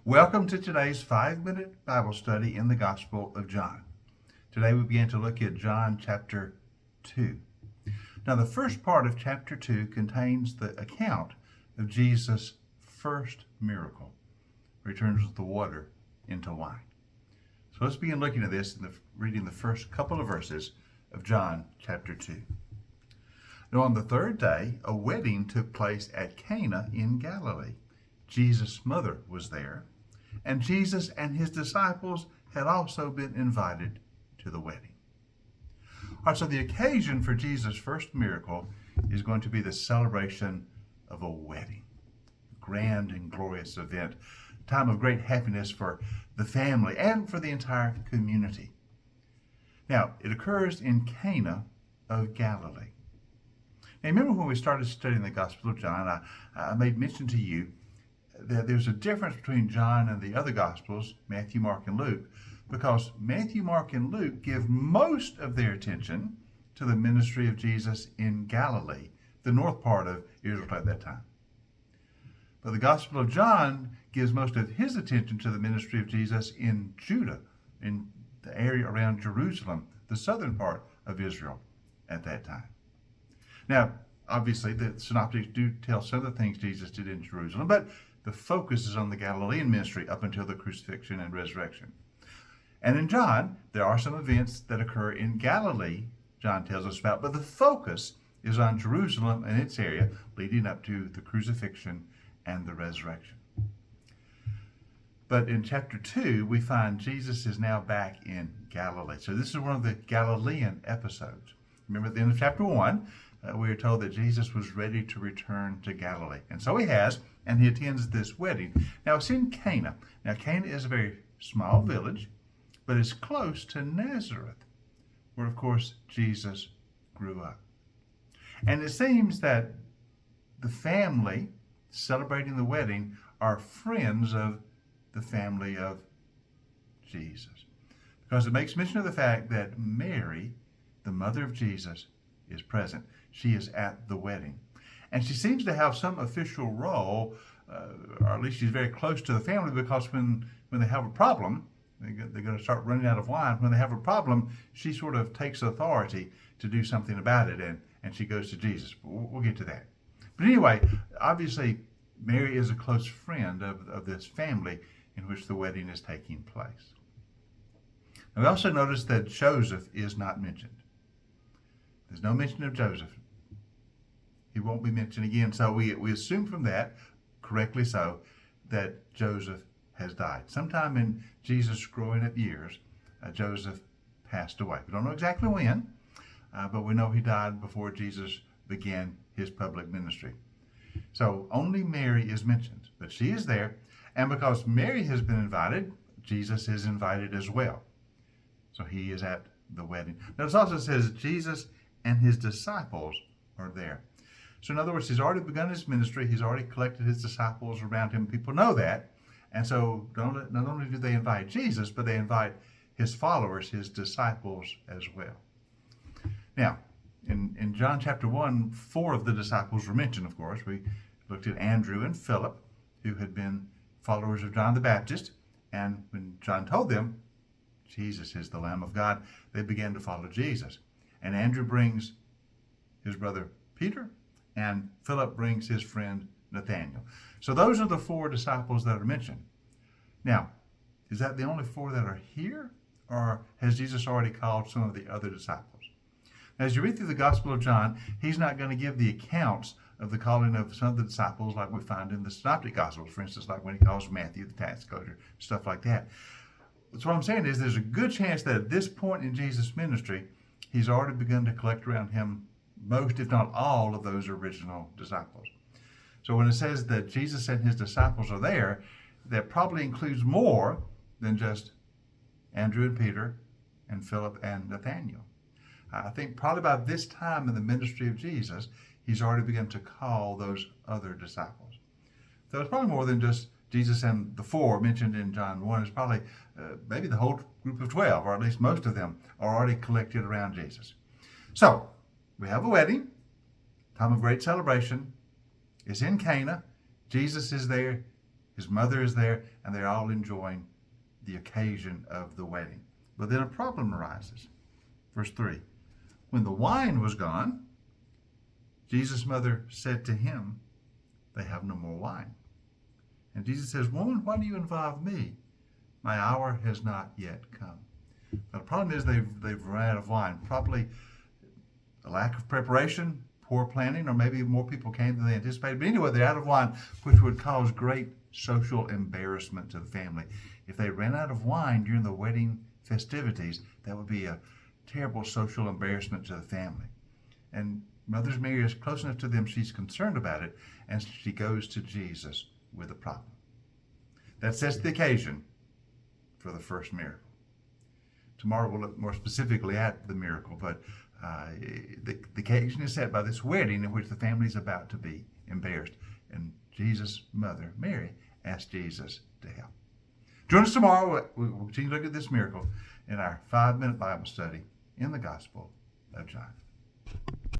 Welcome to today's 5-minute Bible study in the Gospel of John. Today we begin to look at John chapter 2. Now the first part of chapter 2 contains the account of Jesus' first miracle, where he turns the water into wine. So let's begin looking at this and reading the first couple of verses of John chapter 2. Now on the third day, a wedding took place at Cana in Galilee. Jesus' mother was there, and Jesus and his disciples had also been invited to the wedding. All right, so the occasion for Jesus' first miracle is going to be the celebration of a wedding, a grand and glorious event, a time of great happiness for the family and for the entire community. Now, it occurs in Cana of Galilee. Now, remember when we started studying the Gospel of John, I made mention to you that there's a difference between John and the other Gospels, Matthew, Mark, and Luke, because Matthew, Mark, and Luke give most of their attention to the ministry of Jesus in Galilee, the north part of Israel at that time. But the Gospel of John gives most of his attention to the ministry of Jesus in Judah, in the area around Jerusalem, the southern part of Israel at that time. Now, obviously, the synoptics do tell some of the things Jesus did in Jerusalem, but the focus is on the Galilean ministry up until the crucifixion and resurrection. And in John, there are some events that occur in Galilee, John tells us about, but the focus is on Jerusalem and its area leading up to the crucifixion and the resurrection. But in chapter 2, we find Jesus is now back in Galilee. So this is one of the Galilean episodes. Remember at the end of chapter 1, we are told that Jesus was ready to return to Galilee. And so he has, and he attends this wedding. Now it's in Cana. Now Cana is a very small village, but it's close to Nazareth, where of course Jesus grew up. And it seems that the family celebrating the wedding are friends of the family of Jesus, because it makes mention of the fact that Mary, the mother of Jesus, is present. She is at the wedding. And she seems to have some official role, or at least she's very close to the family, because when they have a problem, they're going to start running out of wine. When they have a problem, she sort of takes authority to do something about it, and she goes to Jesus. We'll get to that. But anyway, obviously, Mary is a close friend of this family in which the wedding is taking place. Now, we also notice that Joseph is not mentioned. There's no mention of Joseph. He won't be mentioned again. So we assume from that, correctly so, that Joseph has died. Sometime in Jesus' growing up years, Joseph passed away. We don't know exactly when, but we know he died before Jesus began his public ministry. So only Mary is mentioned, but she is there. And because Mary has been invited, Jesus is invited as well. So he is at the wedding. Now it also says Jesus and his disciples are there. So in other words, he's already begun his ministry. He's already collected his disciples around him. People know that. And so not only do they invite Jesus, but they invite his followers, his disciples as well. Now, in John chapter 1, 4 of the disciples were mentioned, of course. We looked at Andrew and Philip, who had been followers of John the Baptist. And when John told them, Jesus is the Lamb of God, they began to follow Jesus. And Andrew brings his brother Peter, and Philip brings his friend Nathaniel. So those are the 4 disciples that are mentioned. Now, is that the only 4 that are here, or has Jesus already called some of the other disciples? Now, as you read through the Gospel of John, he's not going to give the accounts of the calling of some of the disciples like we find in the Synoptic Gospels, for instance, like when he calls Matthew the tax collector, stuff like that. So what I'm saying is there's a good chance that at this point in Jesus' ministry, he's already begun to collect around him most, if not all, of those original disciples. So when it says that Jesus and his disciples are there, that probably includes more than just Andrew and Peter and Philip and Nathaniel. I think probably by this time in the ministry of Jesus, he's already begun to call those other disciples. So it's probably more than just Jesus and the 4 mentioned in John 1. It's probably maybe the whole group of 12, or at least most of them, are already collected around Jesus. So we have a wedding, time of great celebration. It's in Cana. Jesus is there. His mother is there, and they're all enjoying the occasion of the wedding. But then a problem arises. Verse 3, when the wine was gone, Jesus' mother said to him, they have no more wine. And Jesus says, woman, why do you involve me? My hour has not yet come. Now, the problem is they've run out of wine. Probably a lack of preparation, poor planning, or maybe more people came than they anticipated. But anyway, they're out of wine, which would cause great social embarrassment to the family. If they ran out of wine during the wedding festivities, that would be a terrible social embarrassment to the family. And Mother Mary is close enough to them, she's concerned about it, and she goes to Jesus with a problem. That sets the occasion for the first miracle. Tomorrow we'll look more specifically at the miracle, but the occasion is set by this wedding in which the family is about to be embarrassed. And Jesus' mother, Mary, asked Jesus to help. Join us tomorrow. We'll continue to look at this miracle in our 5-minute Bible study in the Gospel of John.